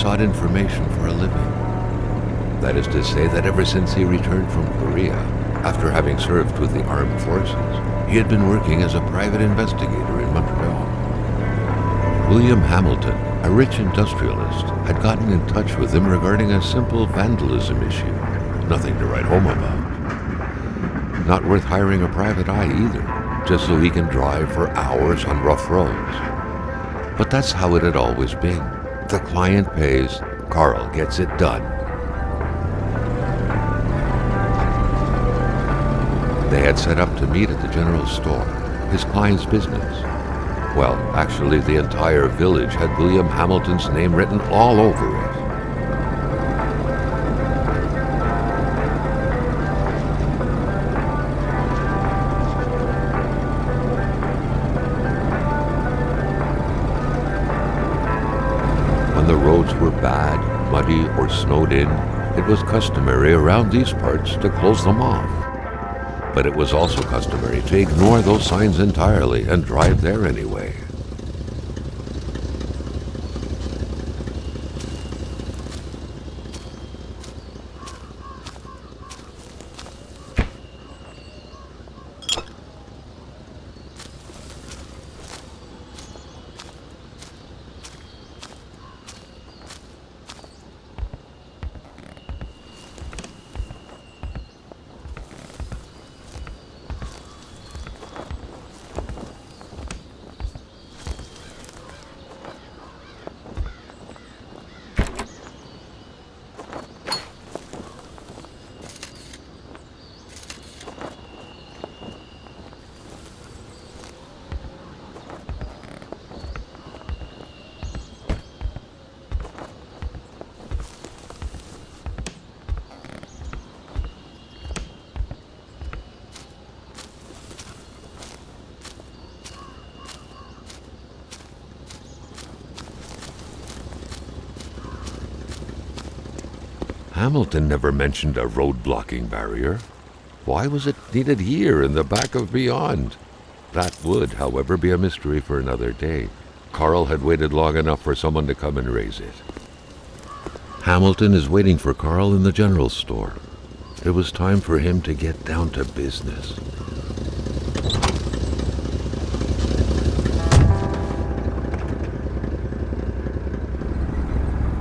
sought information for a living. That is to say that ever since he returned from Korea, after having served with the armed forces, he had been working as a private investigator in Montreal. William Hamilton, a rich industrialist, had gotten in touch with him regarding a simple vandalism issue. Nothing to write home about. Not worth hiring a private eye either, just so he can drive for hours on rough roads. But that's how it had always been. The client pays, Carl gets it done. They had set up to meet at the general store, his client's business. Well, actually, the entire village had William Hamilton's name written all over it. When the roads were bad, muddy, or snowed in, it was customary around these parts to close them off. But it was also customary to ignore those signs entirely and drive there anyway. Hamilton never mentioned a road-blocking barrier. Why was it needed here in the back of Beyond? That would, however, be a mystery for another day. Carl had waited long enough for someone to come and raise it. Hamilton is waiting for Carl in the general store. It was time for him to get down to business.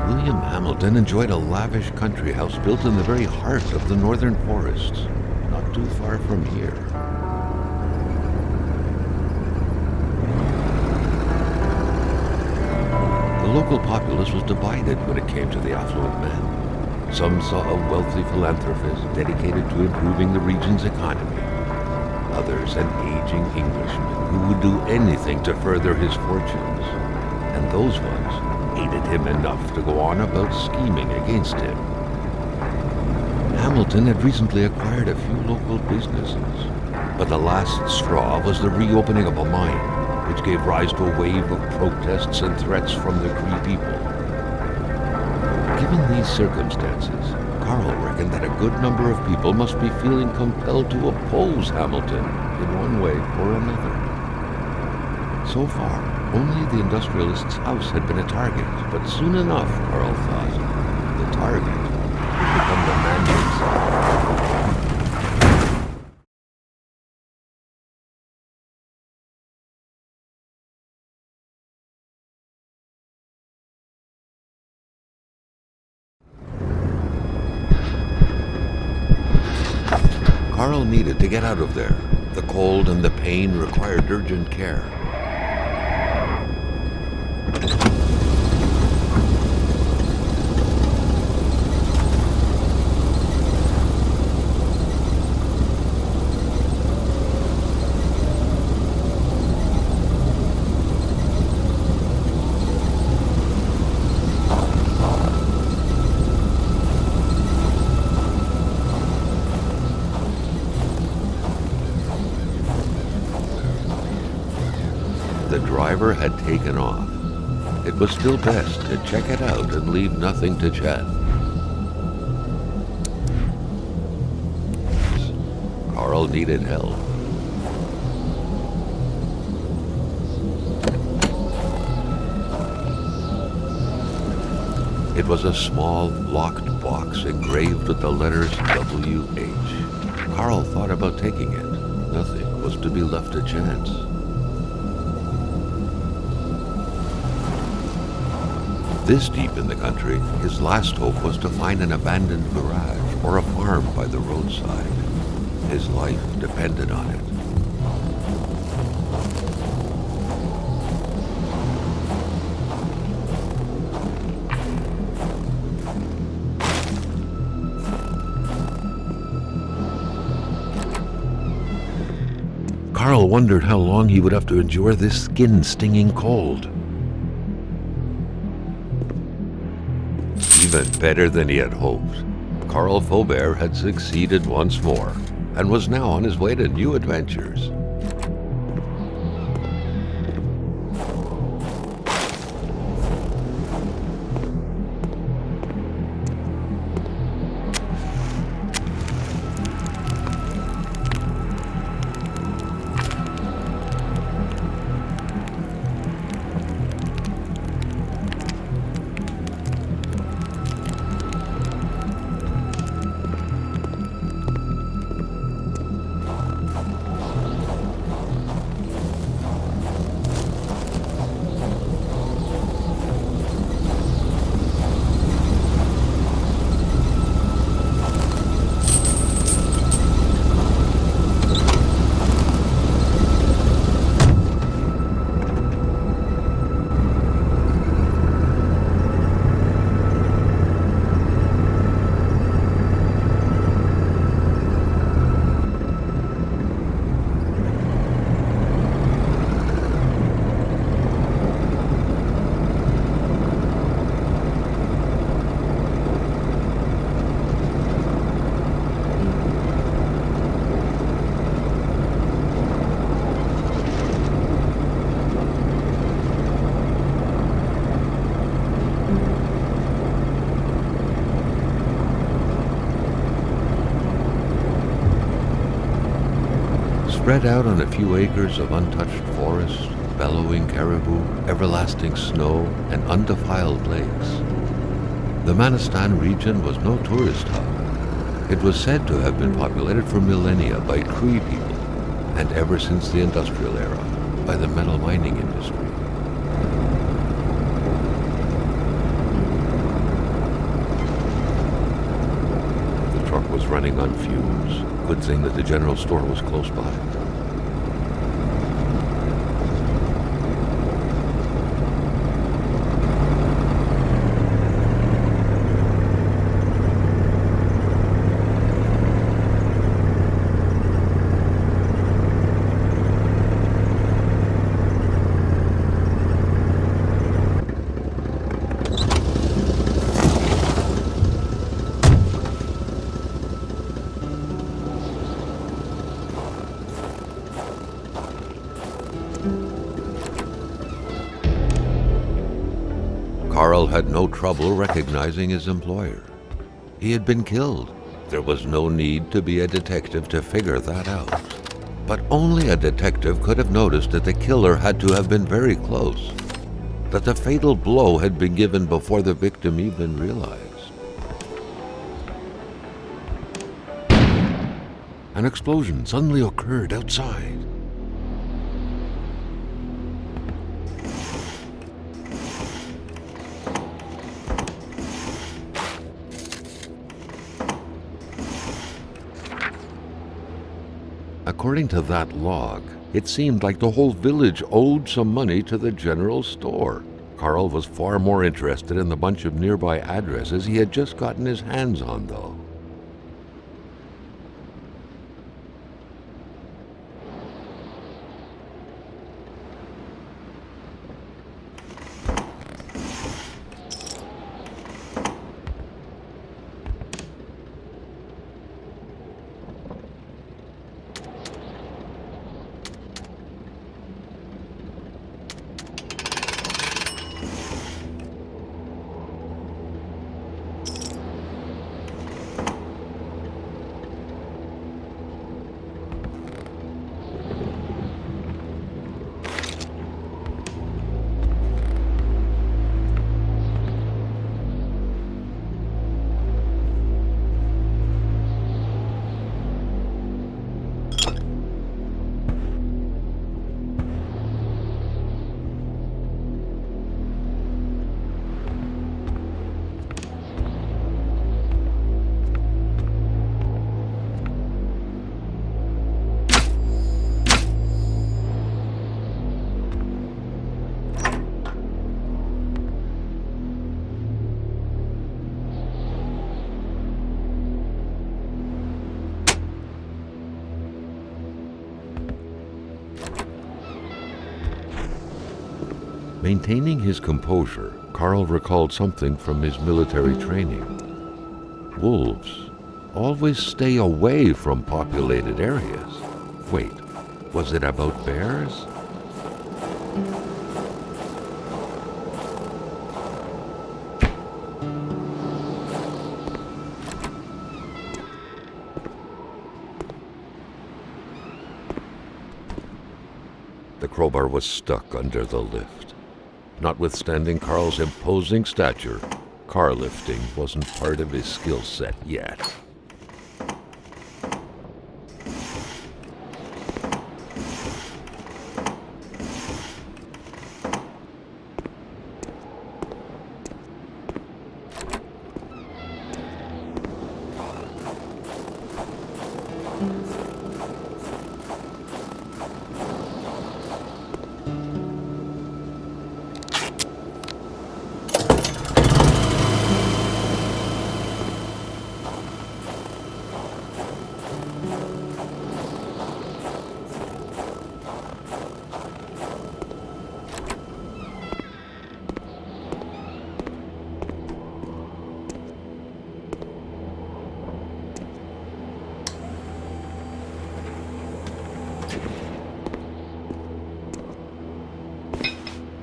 William Hamilton enjoyed a lavish country house built in the very heart of the northern forests, not too far from here. The local populace was divided when it came to the affluent man. Some saw a wealthy philanthropist dedicated to improving the region's economy. Others an aging Englishman who would do anything to further his fortunes. And those ones hated him enough to go on about scheming against him. Hamilton had recently acquired a few local businesses, but the last straw was the reopening of a mine, which gave rise to a wave of protests and threats from the Cree people. Given these circumstances, Carl reckoned that a good number of people must be feeling compelled to oppose Hamilton in one way or another. So far, only the industrialist's house had been a target, but soon enough, Carl thought, the target would become the man himself. Carl needed to get out of there. The cold and the pain required urgent care. The driver had taken off. It was still best to check it out and leave nothing to chance. Carl needed help. It was a small, locked box engraved with the letters WH. Carl thought about taking it. Nothing was to be left to chance. This deep in the country, his last hope was to find an abandoned garage or a farm by the roadside. His life depended on it. Carl wondered how long he would have to endure this skin-stinging cold. Even better than he had hoped, Carl Faubert had succeeded once more and was now on his way to new adventures. Spread out on a few acres of untouched forest, bellowing caribou, everlasting snow, and undefiled lakes. The Manistan region was no tourist hub. It was said to have been populated for millennia by Cree people, and ever since the industrial era, by the metal mining industry. The truck was running on fumes. Good thing that the general store was close by. Carl had no trouble recognizing his employer. He had been killed. There was no need to be a detective to figure that out. But only a detective could have noticed that the killer had to have been very close, that the fatal blow had been given before the victim even realized. An explosion suddenly occurred outside. According to that log, it seemed like the whole village owed some money to the general store. Carl was far more interested in the bunch of nearby addresses he had just gotten his hands on, though. Maintaining his composure, Carl recalled something from his military training. Wolves always stay away from populated areas. Wait, was it about bears? The crowbar was stuck under the lift. Notwithstanding Carl's imposing stature, car lifting wasn't part of his skill set yet.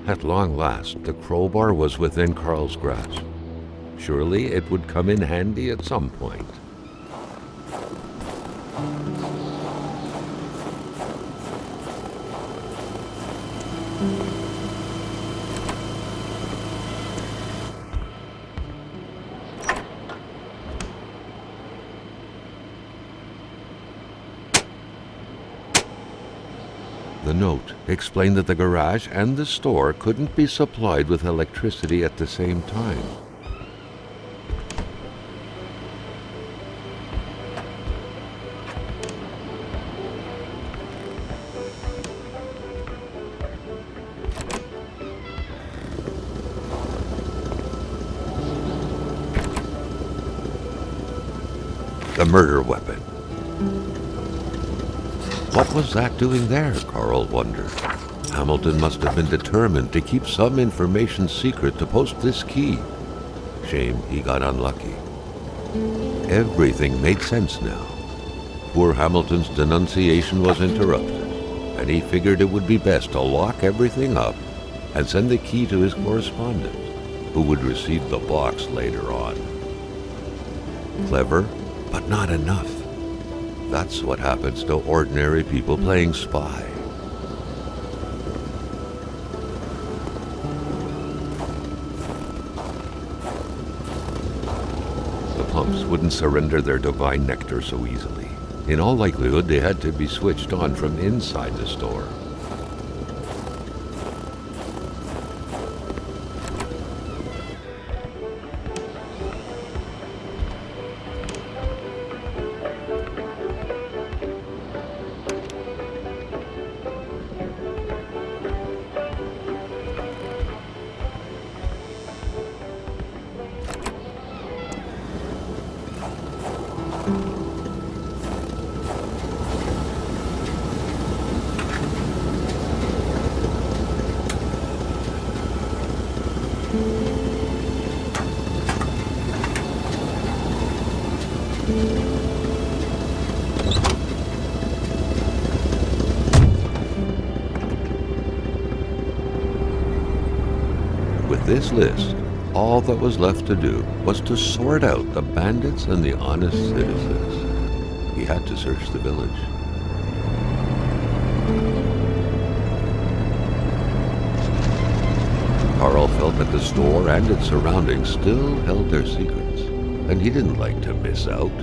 At long last, the crowbar was within Carl's grasp. Surely it would come in handy at some point. The note explained that the garage and the store couldn't be supplied with electricity at the same time. The murder weapon. What was that doing there, Carl wondered. Hamilton must have been determined to keep some information secret to post this key. Shame he got unlucky. Everything made sense now. Poor Hamilton's denunciation was interrupted, and he figured it would be best to lock everything up and send the key to his correspondent, who would receive the box later on. Clever, but not enough. That's what happens to ordinary people playing spy. The pumps wouldn't surrender their divine nectar so easily. In all likelihood, they had to be switched on from inside the store. With this list, all that was left to do was to sort out the bandits and the honest citizens. He had to search the village. Carl felt that the store and its surroundings still held their secrets, and he didn't like to miss out.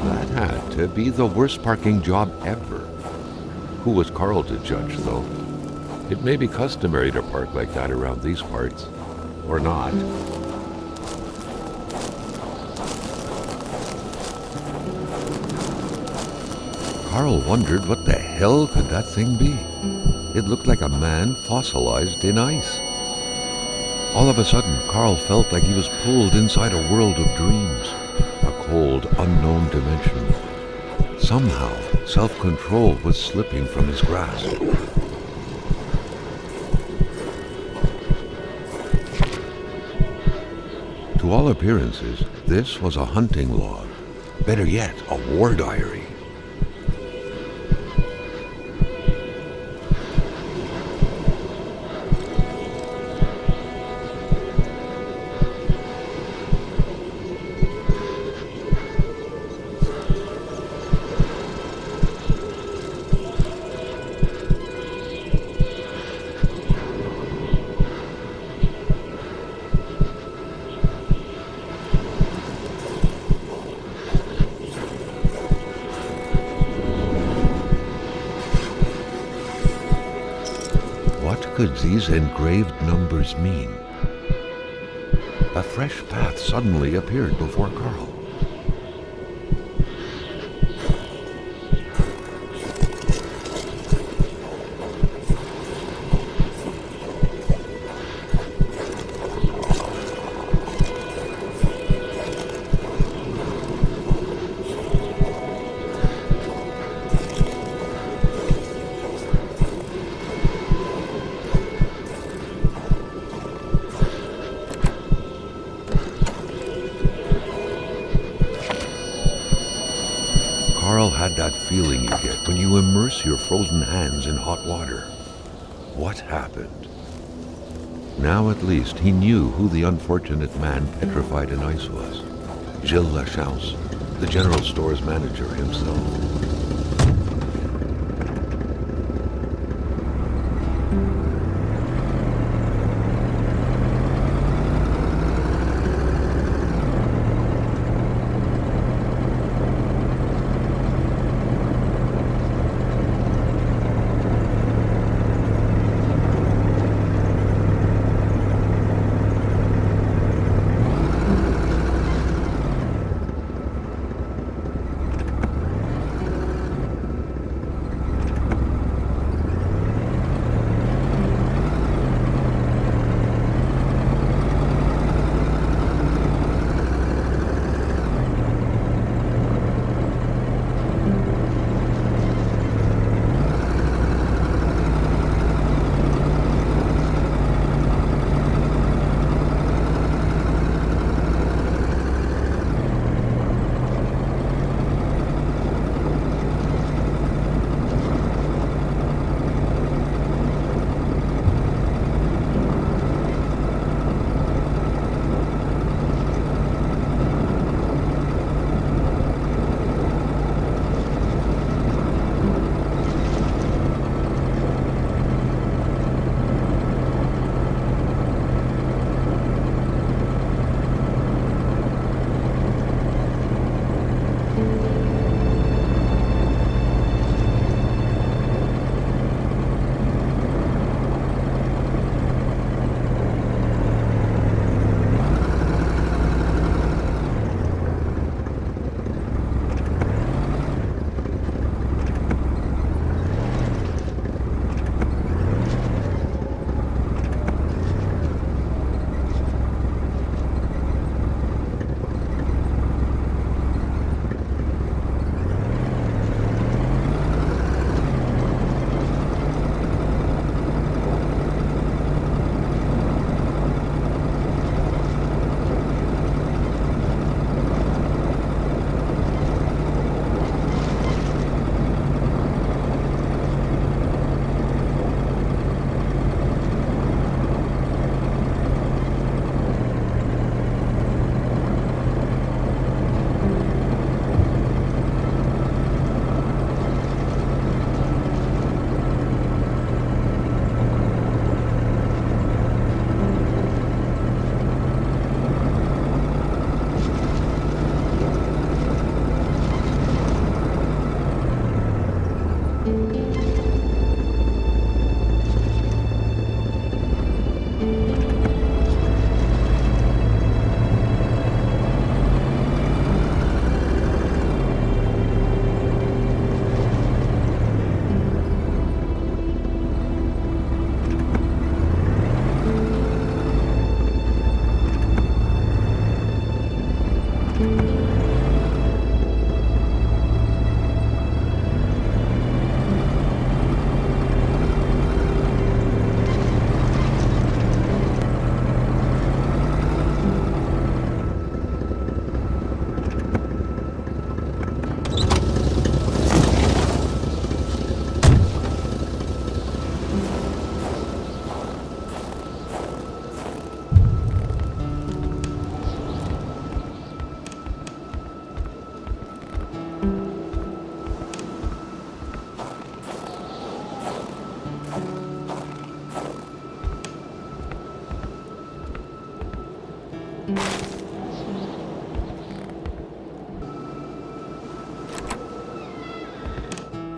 That had to be the worst parking job ever. Who was Carl to judge, though? It may be customary to park like that around these parts, or not. Carl wondered what the hell could that thing be? It looked like a man fossilized in ice. All of a sudden, Carl felt like he was pulled inside a world of dreams, a cold, unknown dimension. Somehow, Self-control was slipping from his grasp. To all appearances, this was a hunting log. Better yet, a war diary. What could these engraved numbers mean? A fresh path suddenly appeared before Carl. Carl had that feeling you get when you immerse your frozen hands in hot water. What happened? Now at least he knew who the unfortunate man petrified in ice was. Gilles Lachance, the general store's manager himself.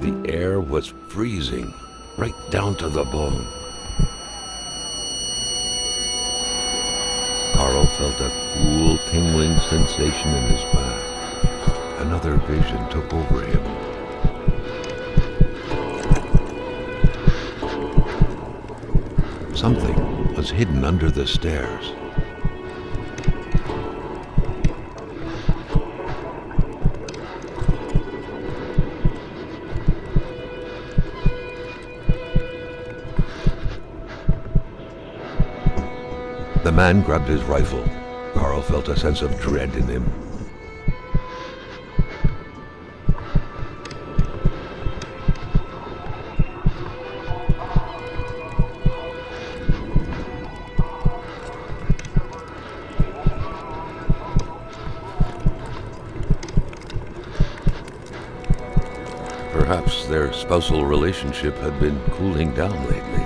The air was freezing, right down to the bone. Carl felt a cool, tingling sensation in his back. Another vision took over him. Something was hidden under the stairs. The man grabbed his rifle. Carl felt a sense of dread in him. Perhaps their spousal relationship had been cooling down lately.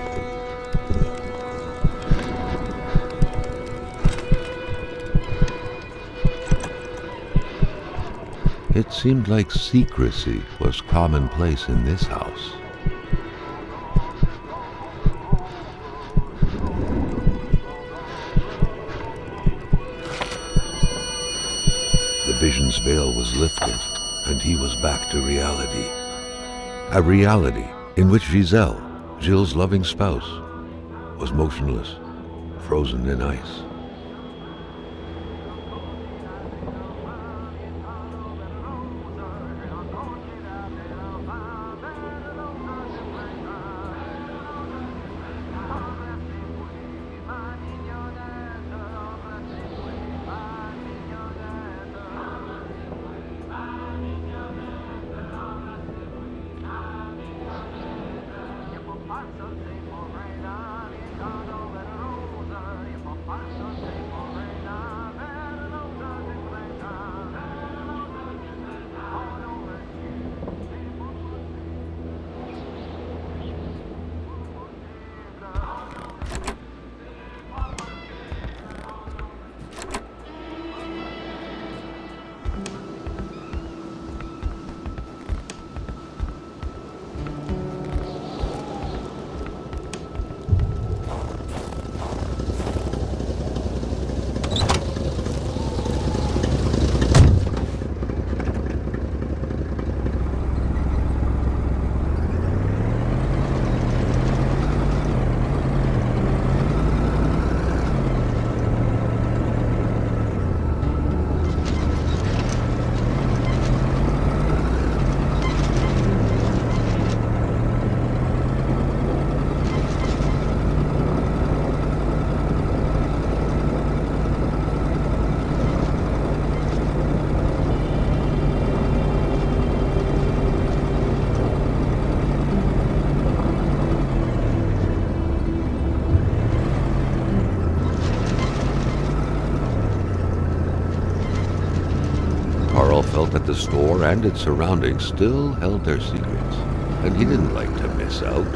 It seemed like secrecy was commonplace in this house. The vision's veil was lifted, and he was back to reality. A reality in which Giselle, Gilles' loving spouse, was motionless, frozen in ice. Felt that the store and its surroundings still held their secrets, and he didn't like to miss out.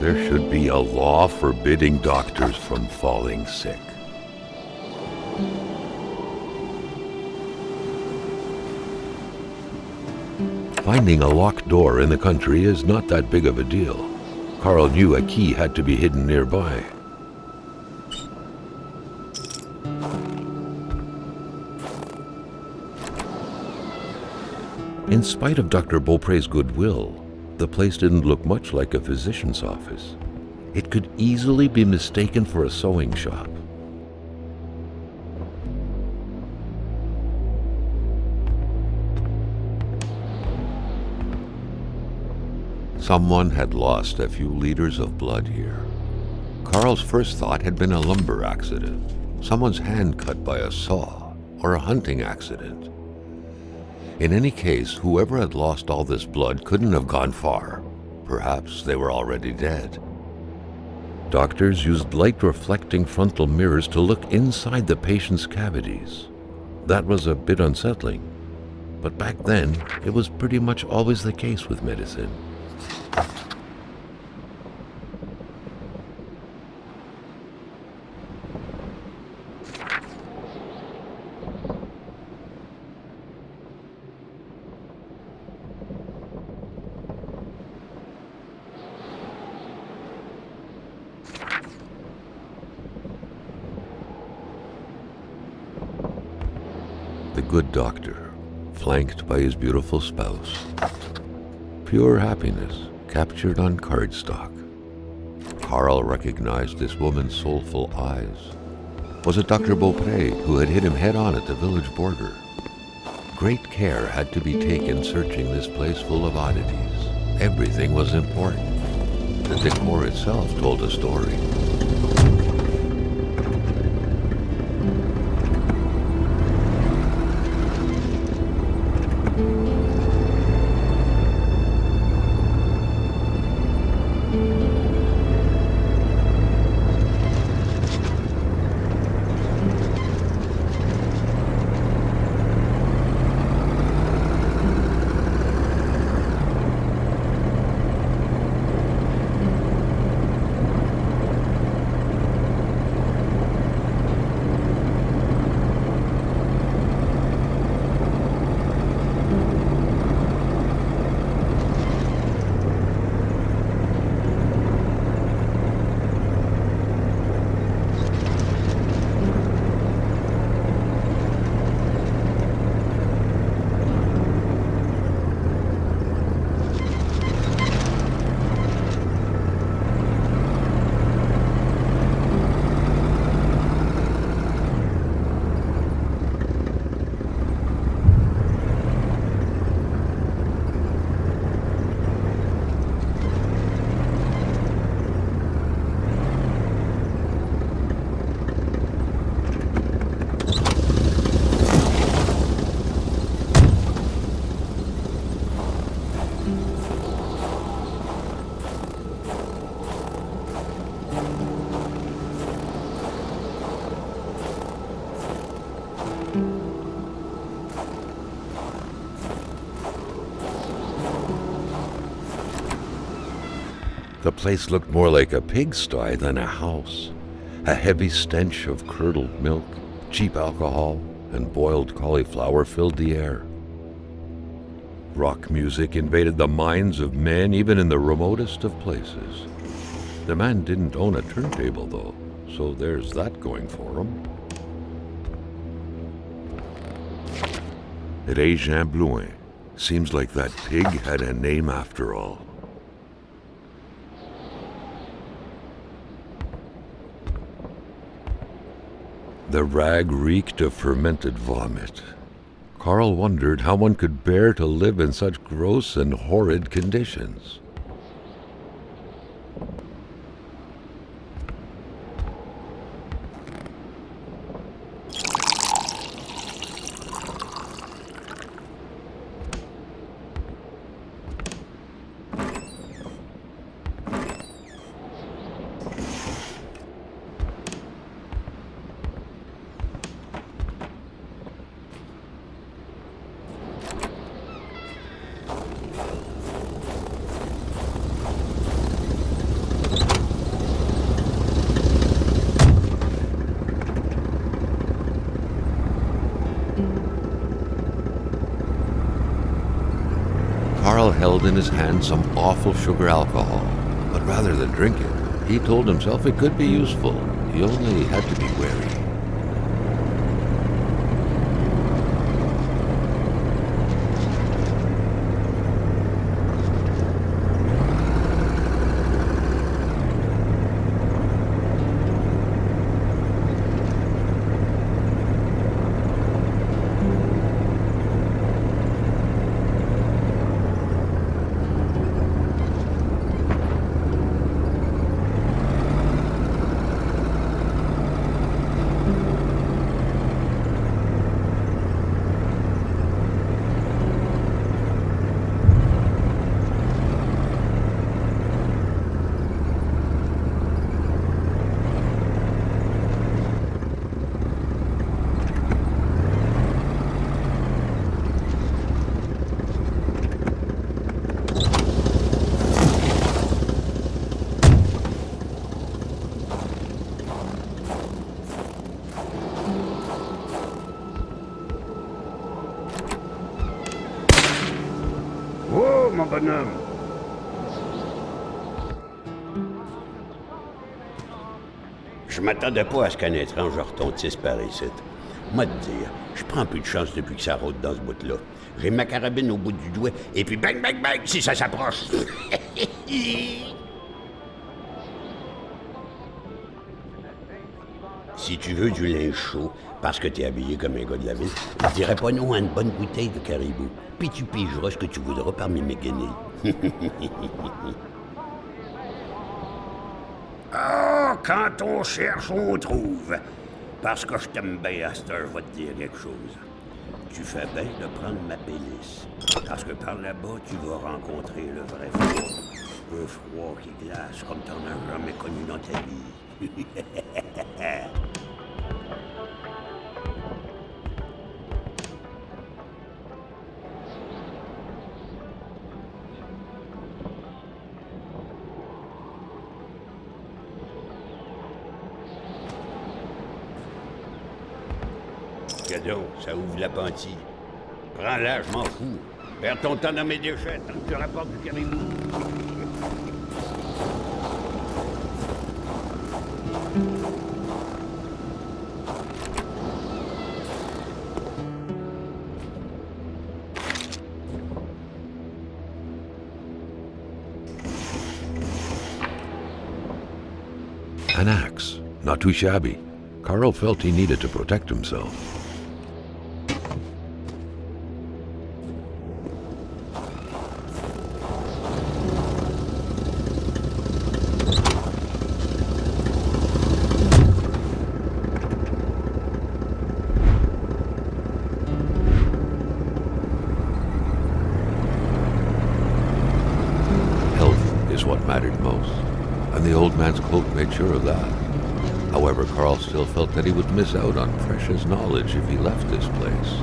There should be a law forbidding doctors from falling sick. Finding a locked door in the country is not that big of a deal. Carl knew a key had to be hidden nearby. In spite of Dr. Beaupré's goodwill, the place didn't look much like a physician's office. It could easily be mistaken for a sewing shop. Someone had lost a few liters of blood here. Carl's first thought had been a lumber accident, someone's hand cut by a saw, or a hunting accident. In any case, whoever had lost all this blood couldn't have gone far. Perhaps they were already dead. Doctors used light-reflecting frontal mirrors to look inside the patient's cavities. That was a bit unsettling, but back then, it was pretty much always the case with medicine. The good doctor, flanked by his beautiful spouse. Pure happiness, captured on cardstock. Carl recognized this woman's soulful eyes. Was it Dr. Beaupré who had hit him head-on at the village border? Great care had to be taken searching this place full of oddities. Everything was important. The decor itself told a story. The place looked more like a pigsty than a house. A heavy stench of curdled milk, cheap alcohol, and boiled cauliflower filled the air. Rock music invaded the minds of men even in the remotest of places. The man didn't own a turntable, though, so there's that going for him. Jean Blouin. Seems like that pig had a name after all. The rag reeked of fermented vomit. Carl wondered how one could bear to live in such gross and horrid conditions. Carl held in his hand some awful sugar alcohol, but rather than drink it, he told himself it could be useful. He only had to be wary. mon bonhomme. Je m'attendais pas à ce qu'un étrange retentisse par ici. Moi te dire, je prends plus de chance depuis que ça rôde dans ce bout-là. J'ai ma carabine au bout du doigt, et puis bang, bang, bang, si ça s'approche. Si tu veux du linge chaud, parce que t'es habillé comme un gars de la ville, je dirais pas non à une bonne bouteille de caribou. Puis tu pigeras ce que tu voudras parmi mes guenilles. Ah, quand on cherche, on trouve. Parce que je t'aime bien à cette heure, je vais te dire quelque chose. Tu fais bien de prendre ma pénice. Parce que par là-bas, tu vas rencontrer le vrai froid. Un froid qui glace comme t'en as jamais connu dans ta vie. Cadeau, ça ouvre l'appentis. Prends-la, je m'en fous. Perds ton temps dans mes déchets tant que tu rapportes du caribou. An axe, not too shabby. Carl felt he needed to protect himself. Health is what mattered most, and the old man's cloak made sure of that. However, Carl still felt that he would miss out on precious knowledge if he left this place.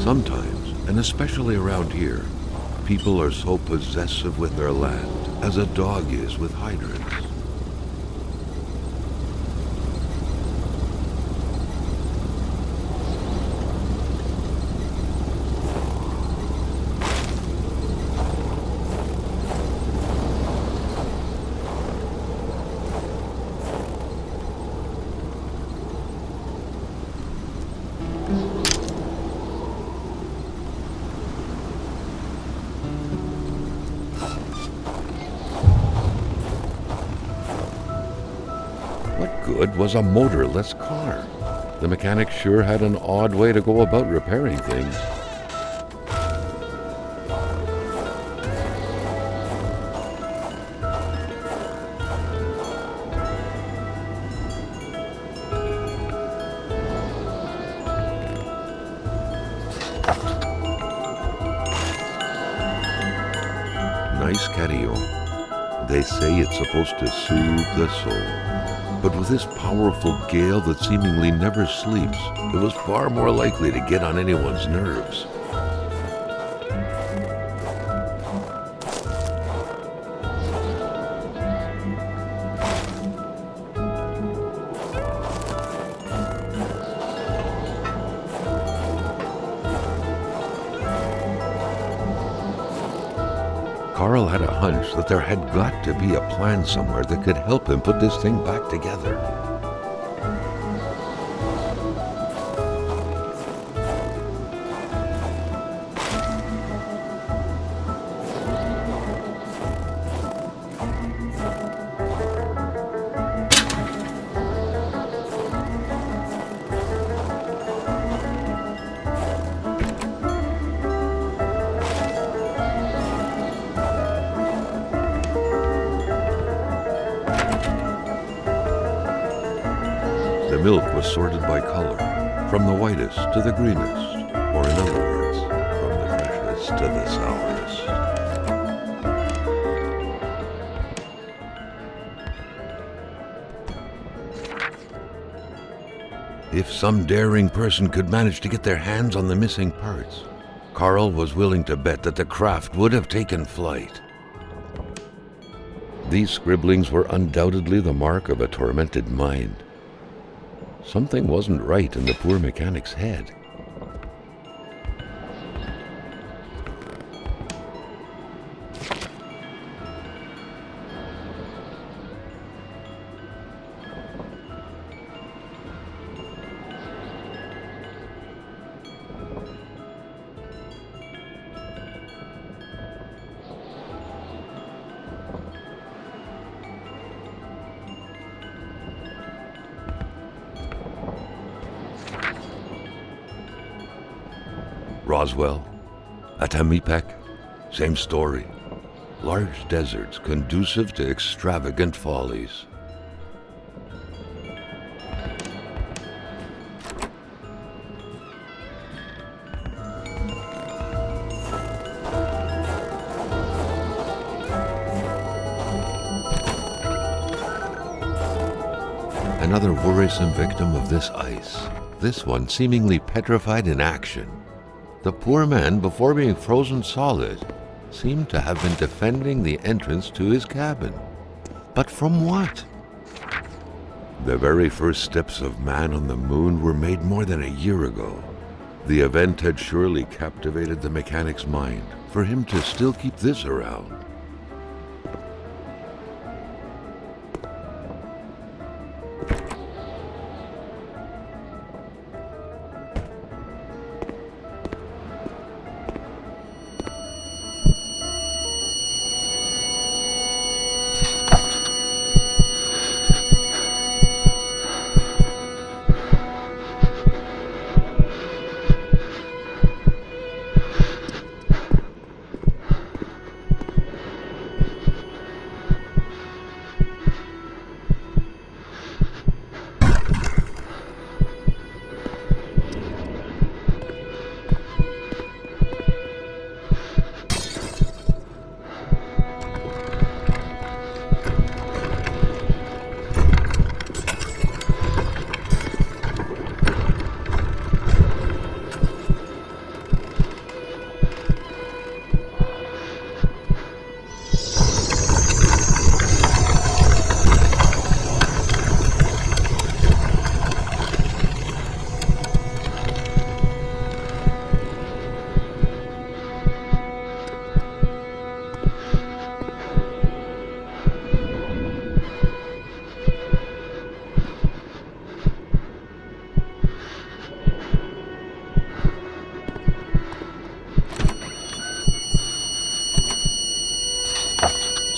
Sometimes, and especially around here, people are so possessive with their land, as a dog is with hydrants. What good was a motorless car? The mechanic sure had an odd way to go about repairing things. Nice catio. They say it's supposed to soothe the soul. But with this powerful gale that seemingly never sleeps, it was far more likely to get on anyone's nerves. Carl had a hunch that there had got to be a plan somewhere that could help him put this thing back together. The milk was sorted by color, from the whitest to the greenest, or in other words, from the freshest to the sourest. If some daring person could manage to get their hands on the missing parts, Carl was willing to bet that the craft would have taken flight. These scribblings were undoubtedly the mark of a tormented mind. Something wasn't right in the poor mechanic's head. Roswell, Atamipek, same story. Large deserts conducive to extravagant follies. Another worrisome victim of this ice, this one seemingly petrified in action. The poor man, before being frozen solid, seemed to have been defending the entrance to his cabin. But from what? The very first steps of man on the moon were made more than a year ago. The event had surely captivated the mechanic's mind for him to still keep this around.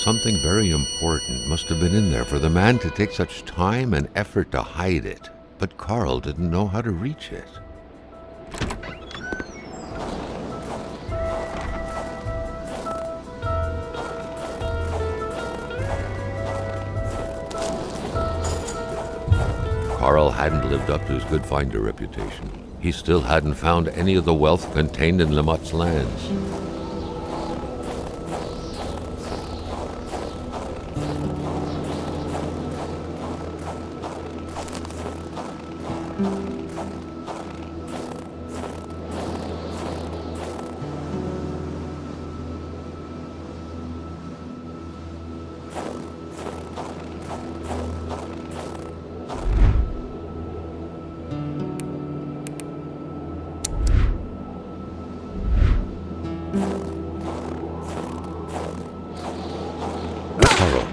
Something very important must have been in there for the man to take such time and effort to hide it, but Carl didn't know how to reach it. Carl hadn't lived up to his good finder reputation. He still hadn't found any of the wealth contained in Lamotte's lands.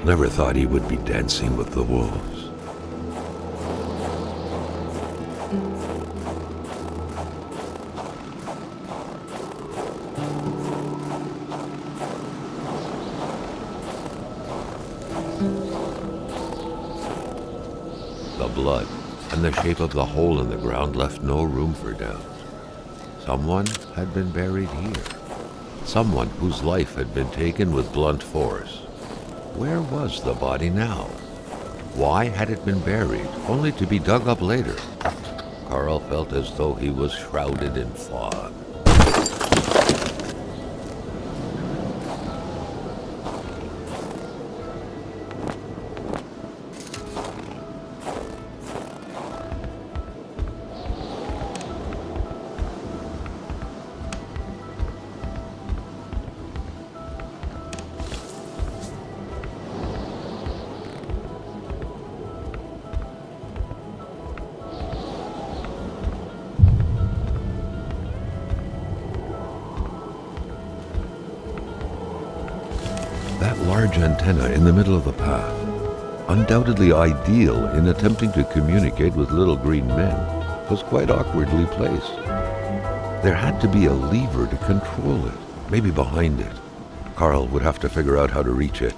Never thought he would be dancing with the wolves. The blood and the shape of the hole in the ground left no room for doubt. Someone had been buried here. Someone whose life had been taken with blunt force. Where was the body now? Why had it been buried, only to be dug up later? Carl felt as though he was shrouded in fog. That large antenna in the middle of the path, undoubtedly ideal in attempting to communicate with little green men, was quite awkwardly placed. There had to be a lever to control it, maybe behind it. Carl would have to figure out how to reach it.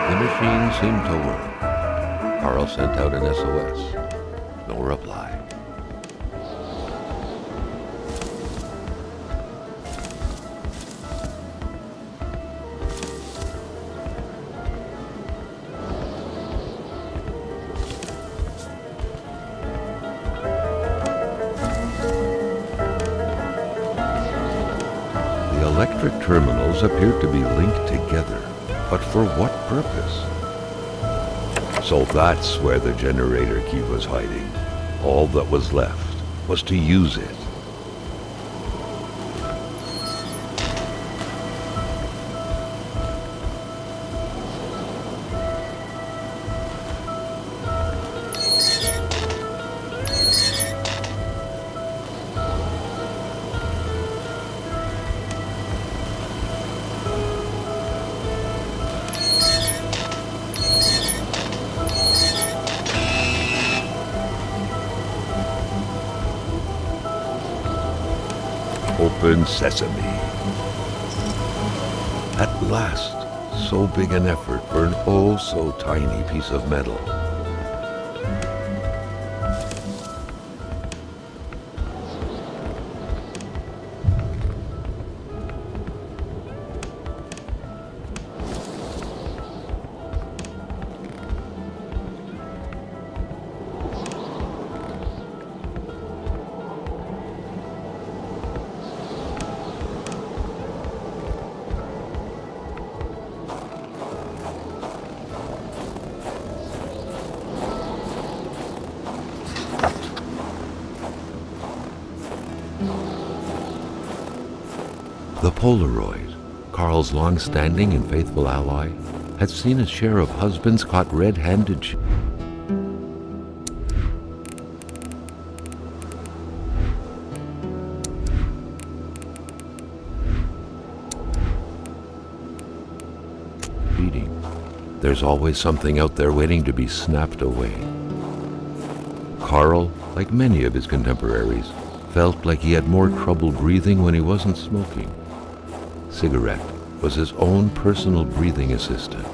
The machine seemed to work. Carl sent out an SOS. No reply. The electric terminals appeared to be linked together. But for what purpose? So that's where the generator key was hiding. All that was left was to use it. Open sesame. At last, so big an effort for an oh so tiny piece of metal. The Polaroid, Carl's long-standing and faithful ally, had seen its share of husbands caught red-handed. Cheating. There's always something out there waiting to be snapped away. Carl, like many of his contemporaries, felt like he had more trouble breathing when he wasn't smoking. Cigarette was his own personal breathing assistant.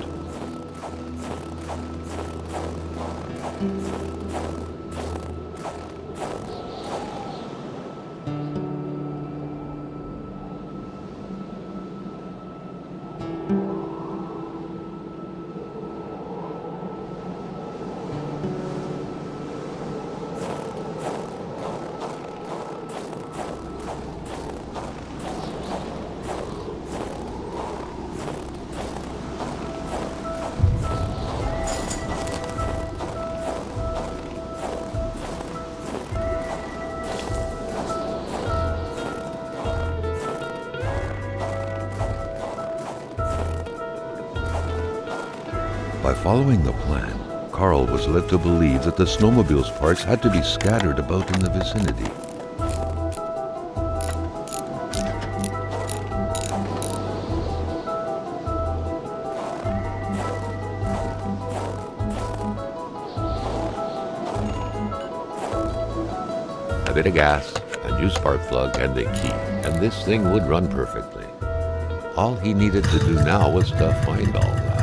By following the plan, Carl was led to believe that the snowmobile's parts had to be scattered about in the vicinity. A bit of gas, a new spark plug, and a key, and this thing would run perfectly. All he needed to do now was to find all that.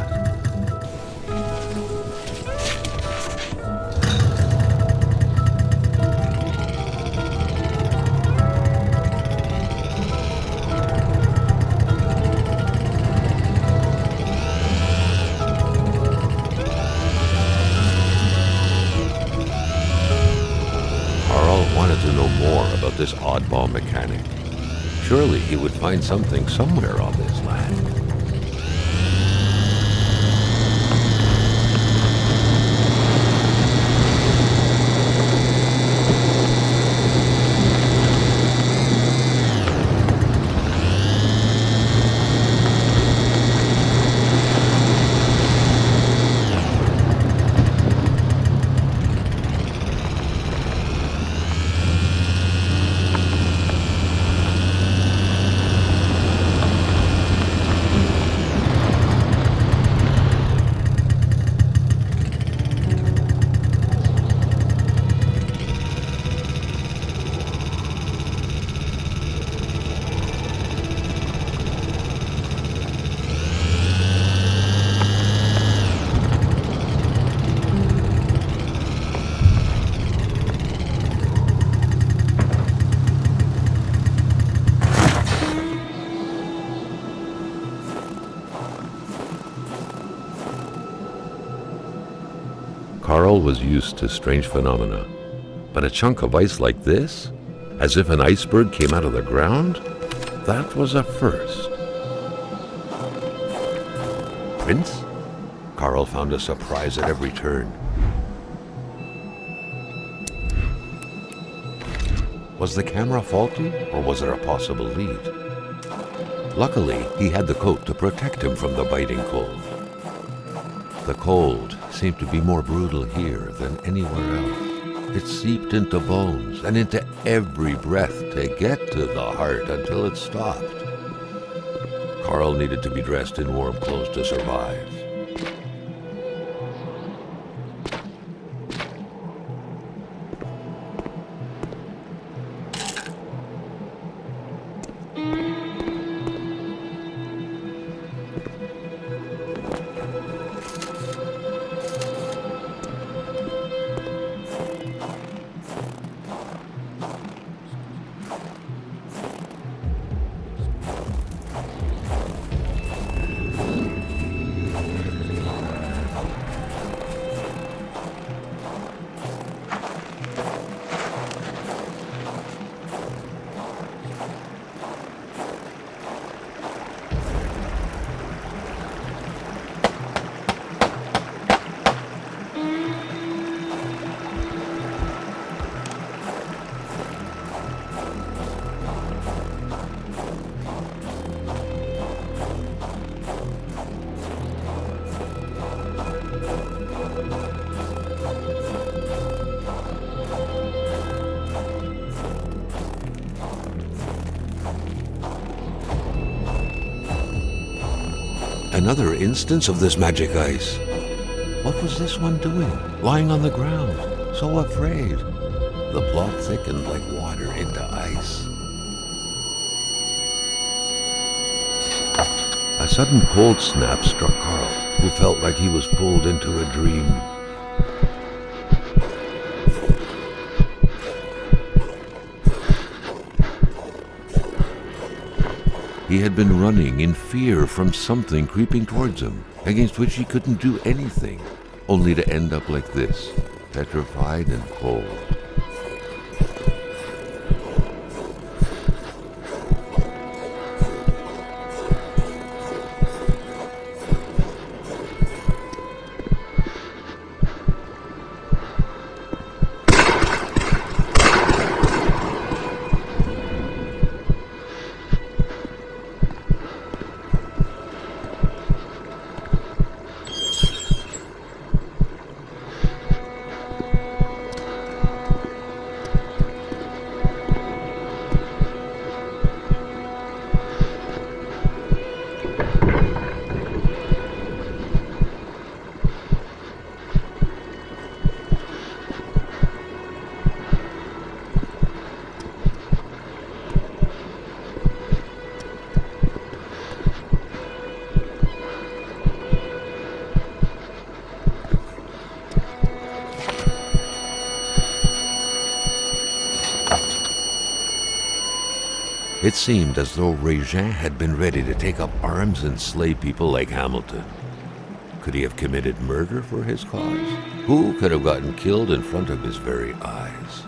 Wanted to know more about this oddball mechanic. Surely he would find something somewhere on this land. Carl was used to strange phenomena, but a chunk of ice like this, as if an iceberg came out of the ground, that was a first. Prince? Carl found a surprise at every turn. Was the camera faulty, or was there a possible lead? Luckily, he had the coat to protect him from the biting cold. The cold seemed to be more brutal here than anywhere else. It seeped into bones and into every breath to get to the heart until it stopped. Carl needed to be dressed in warm clothes to survive. Another instance of this magic ice. What was this one doing, lying on the ground, so afraid? The plot thickened like water into ice. A sudden cold snap struck Carl, who felt like he was pulled into a dream. He had been running in fear from something creeping towards him, against which he couldn't do anything, only to end up like this, petrified and cold. It seemed as though Régin had been ready to take up arms and slay people like Hamilton. Could he have committed murder for his cause? Who could have gotten killed in front of his very eyes?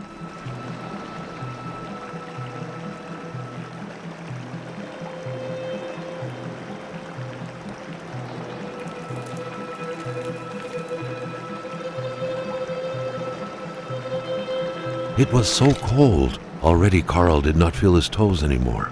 It was so cold. Already Carl did not feel his toes anymore.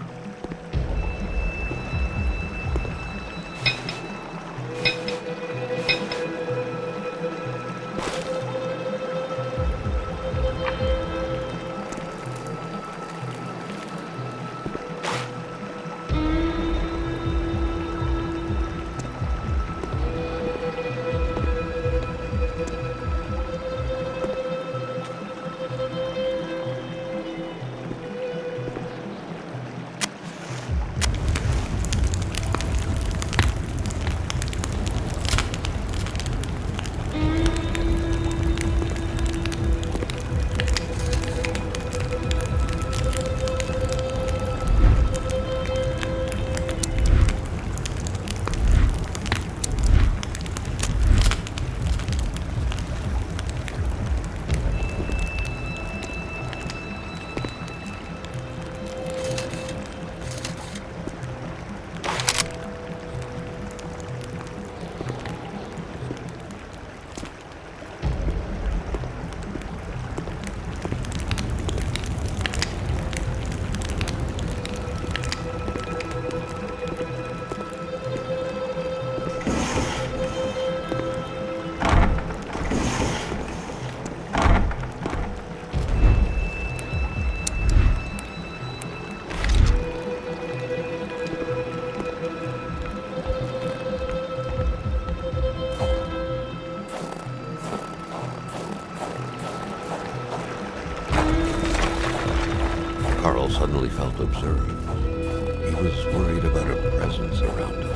Carl suddenly felt observed. He was worried about a presence around him.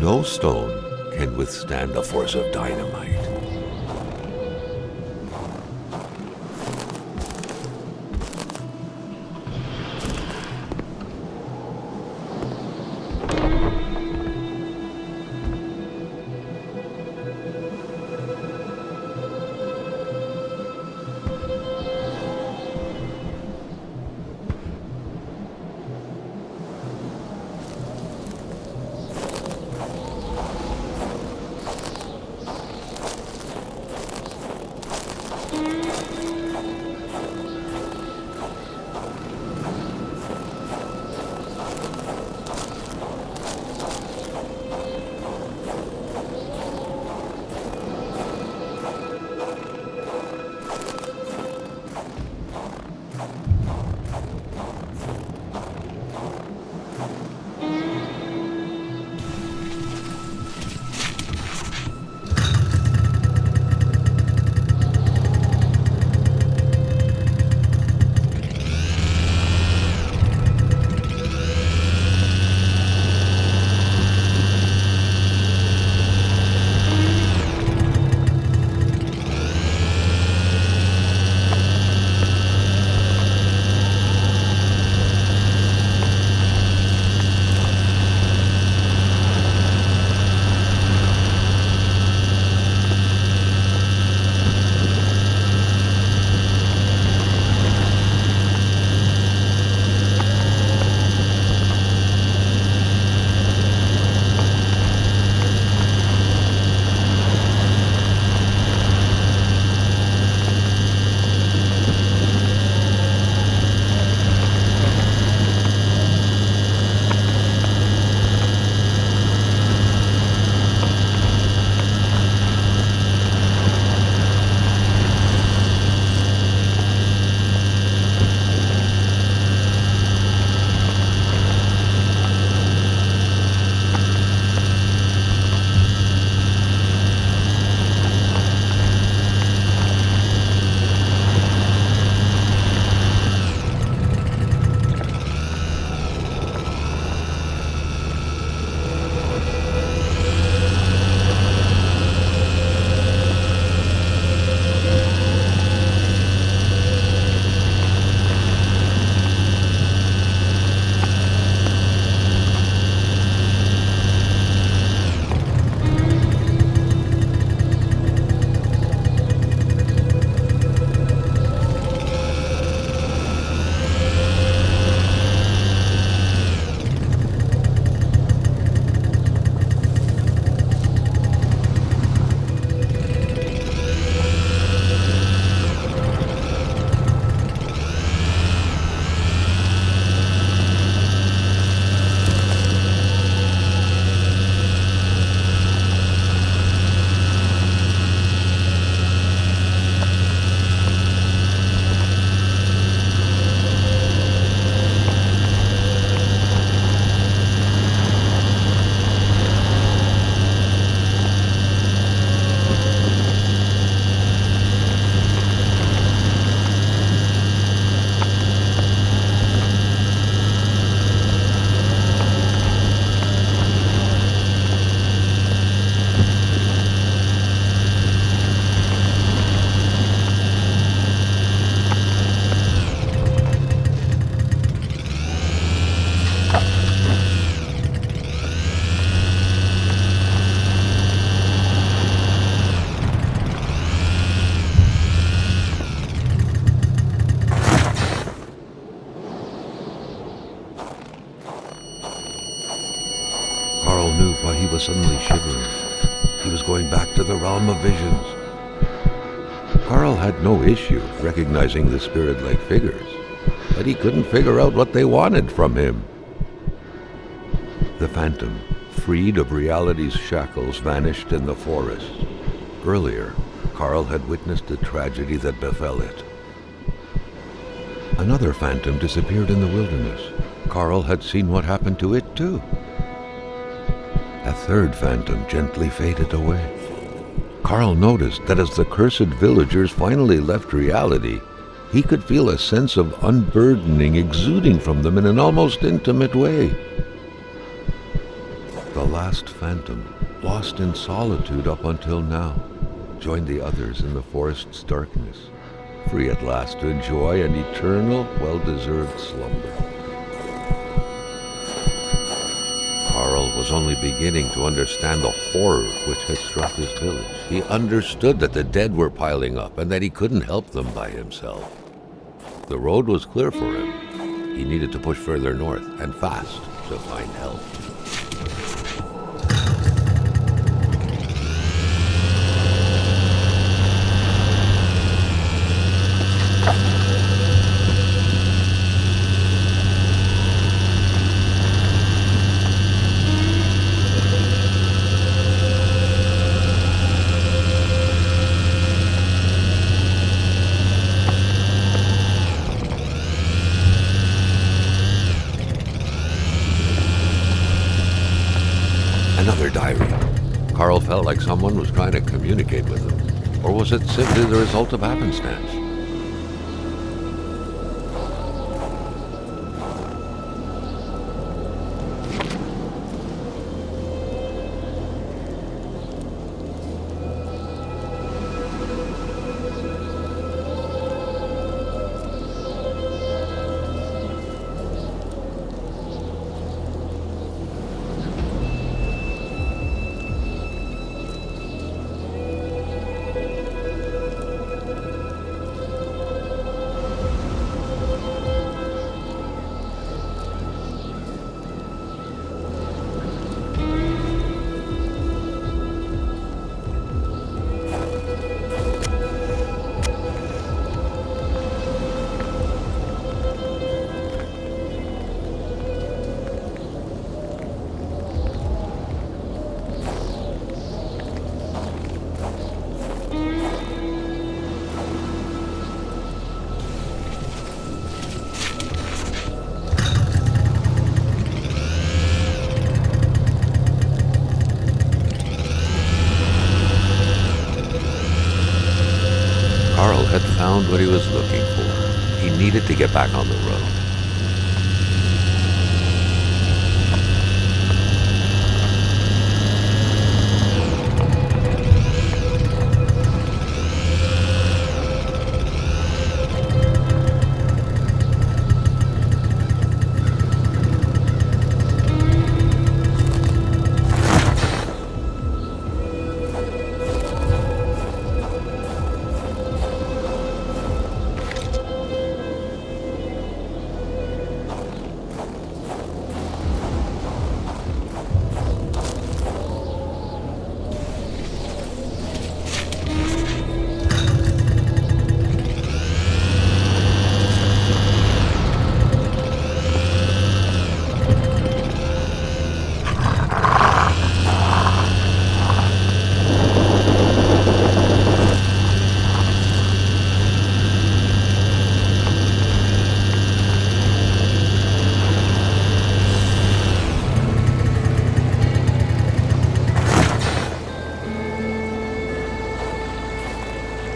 No stone can withstand the force of dynamite. suddenly shivering. He was going back to the realm of visions. Carl had no issue recognizing the spirit-like figures, but he couldn't figure out what they wanted from him. The phantom, freed of reality's shackles, vanished in the forest. Earlier, Carl had witnessed the tragedy that befell it. Another phantom disappeared in the wilderness. Carl had seen what happened to it too. A third phantom gently faded away. Carl noticed that as the cursed villagers finally left reality, he could feel a sense of unburdening exuding from them in an almost intimate way. The last phantom, lost in solitude up until now, joined the others in the forest's darkness, free at last to enjoy an eternal, well-deserved slumber. Carl was only beginning to understand the horror which had struck his village. He understood that the dead were piling up and that he couldn't help them by himself. The road was clear for him. He needed to push further north and fast to find help. Another diary. Carl felt like someone was trying to communicate with him. Or was it simply the result of happenstance? Carl had found what he was looking for. He needed to get back on the road.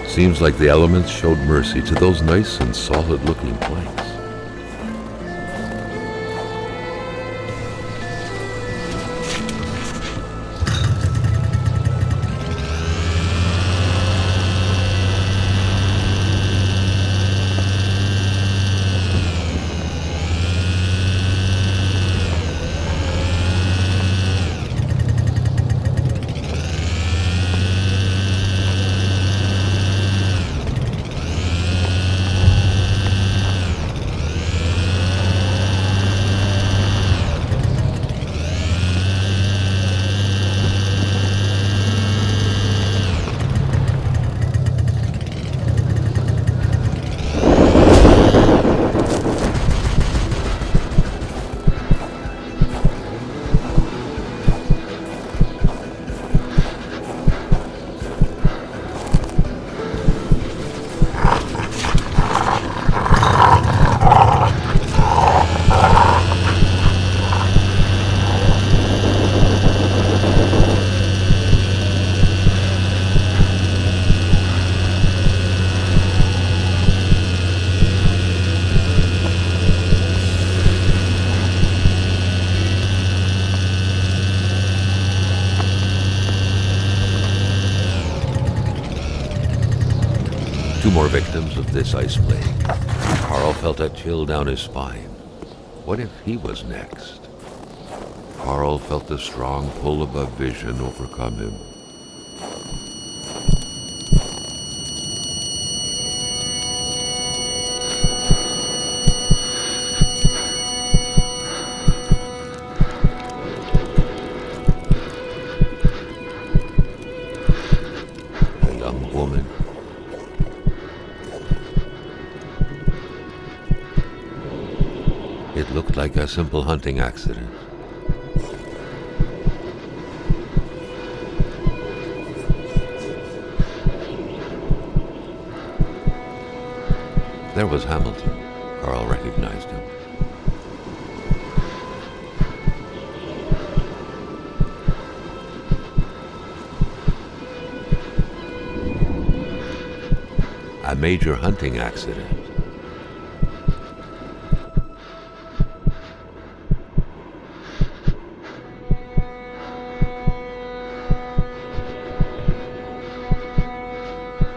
Seems like the elements showed mercy to those nice and solid-looking planks. Two more victims of this ice plague. Carl felt a chill down his spine. What if he was next? Carl felt the strong pull of a vision overcome him. A young woman. It looked like a simple hunting accident. There was Hamilton. Carl recognized him. A major hunting accident.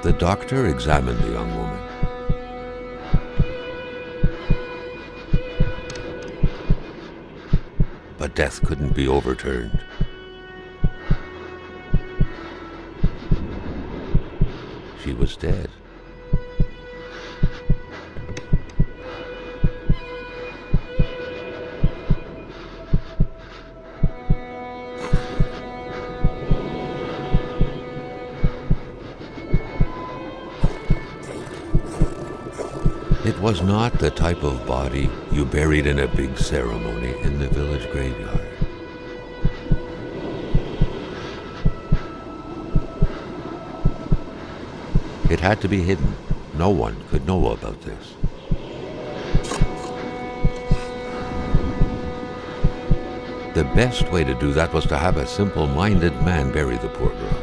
The doctor examined the young woman. But death couldn't be overturned. She was dead. It was not the type of body you buried in a big ceremony in the village graveyard. It had to be hidden. No one could know about this. The best way to do that was to have a simple-minded man bury the poor girl.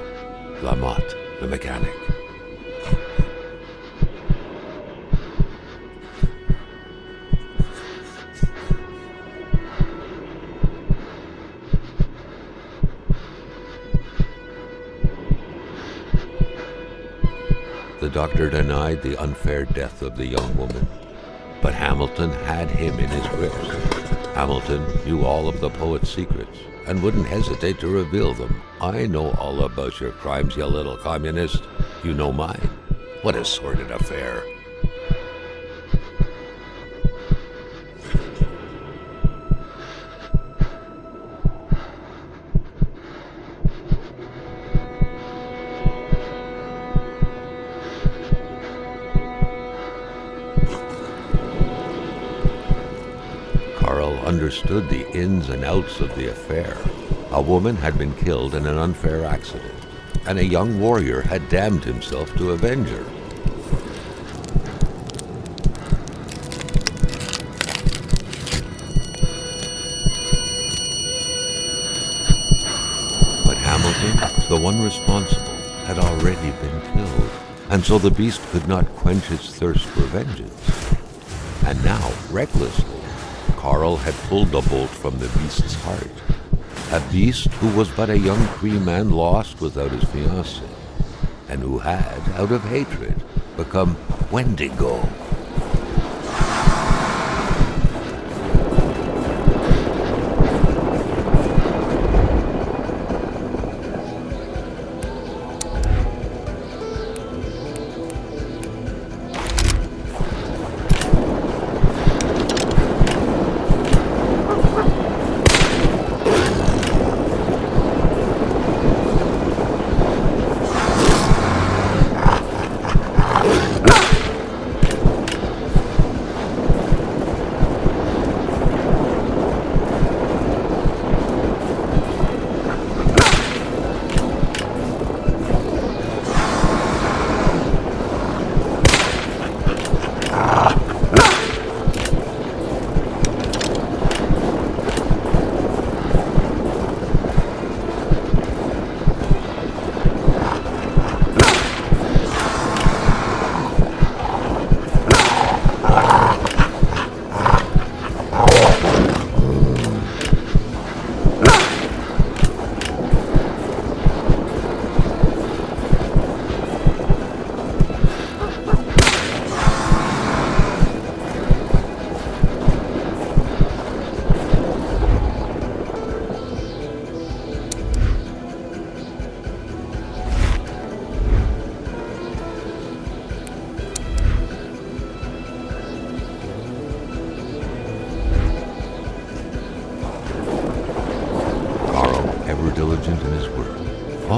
Lamotte, the mechanic. The doctor denied the unfair death of the young woman, but Hamilton had him in his grips. Hamilton knew all of the poet's secrets and wouldn't hesitate to reveal them. I know all about your crimes, you little communist. You know mine. What a sordid affair. Understood the ins and outs of the affair. A woman had been killed in an unfair accident, and a young warrior had damned himself to avenge her. But Hamilton, the one responsible, had already been killed, and so the beast could not quench its thirst for vengeance. And now, recklessly, Carl had pulled the bolt from the beast's heart. A beast who was but a young Cree man lost without his fiancée, and who had, out of hatred, become Wendigo.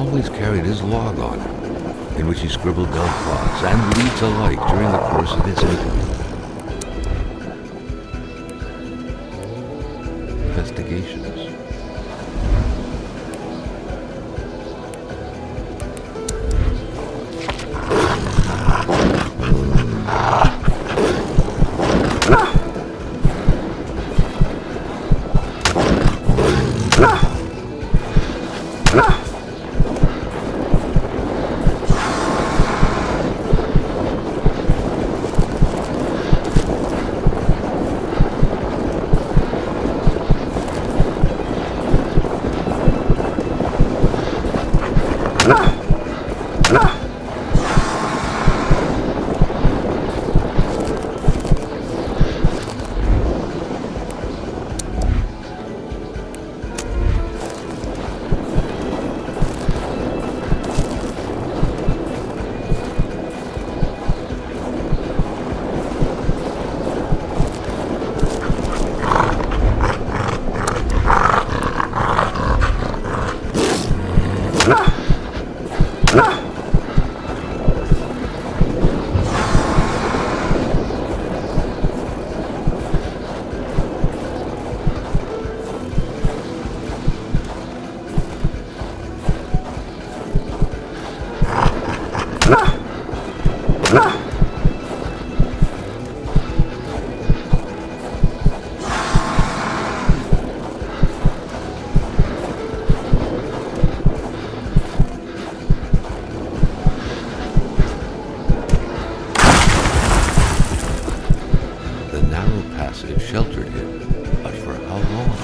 always carried his log on him, in which he scribbled down plots and leads alike during the course of his interview. Investigations. Sheltered him, but for how long?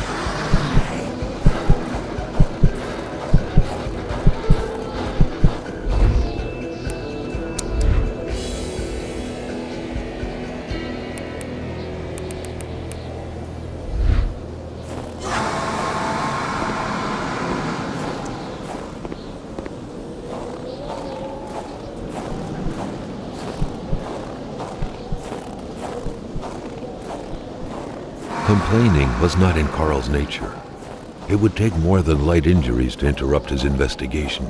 Complaining was not in Carl's nature. It would take more than light injuries to interrupt his investigation.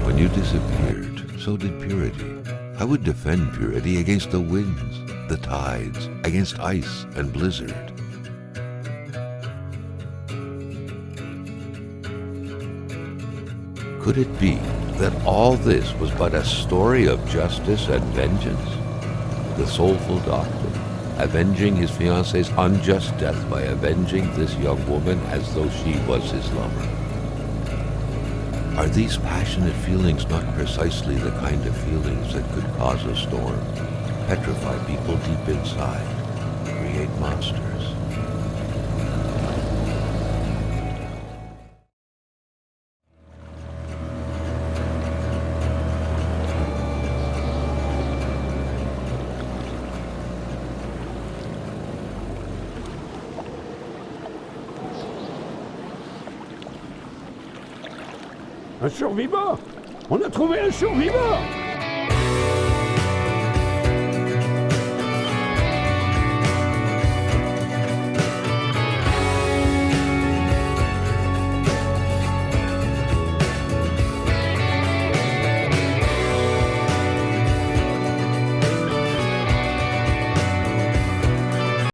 When you disappeared, so did purity. I would defend purity against the winds, the tides, against ice and blizzard. Could it be that all this was but a story of justice and vengeance? The soulful doctor, avenging his fiancée's unjust death by avenging this young woman as though she was his lover. Are these passionate feelings not precisely the kind of feelings that could cause a storm, petrify people deep inside, create monsters? Un survivant! On a trouvé un survivant!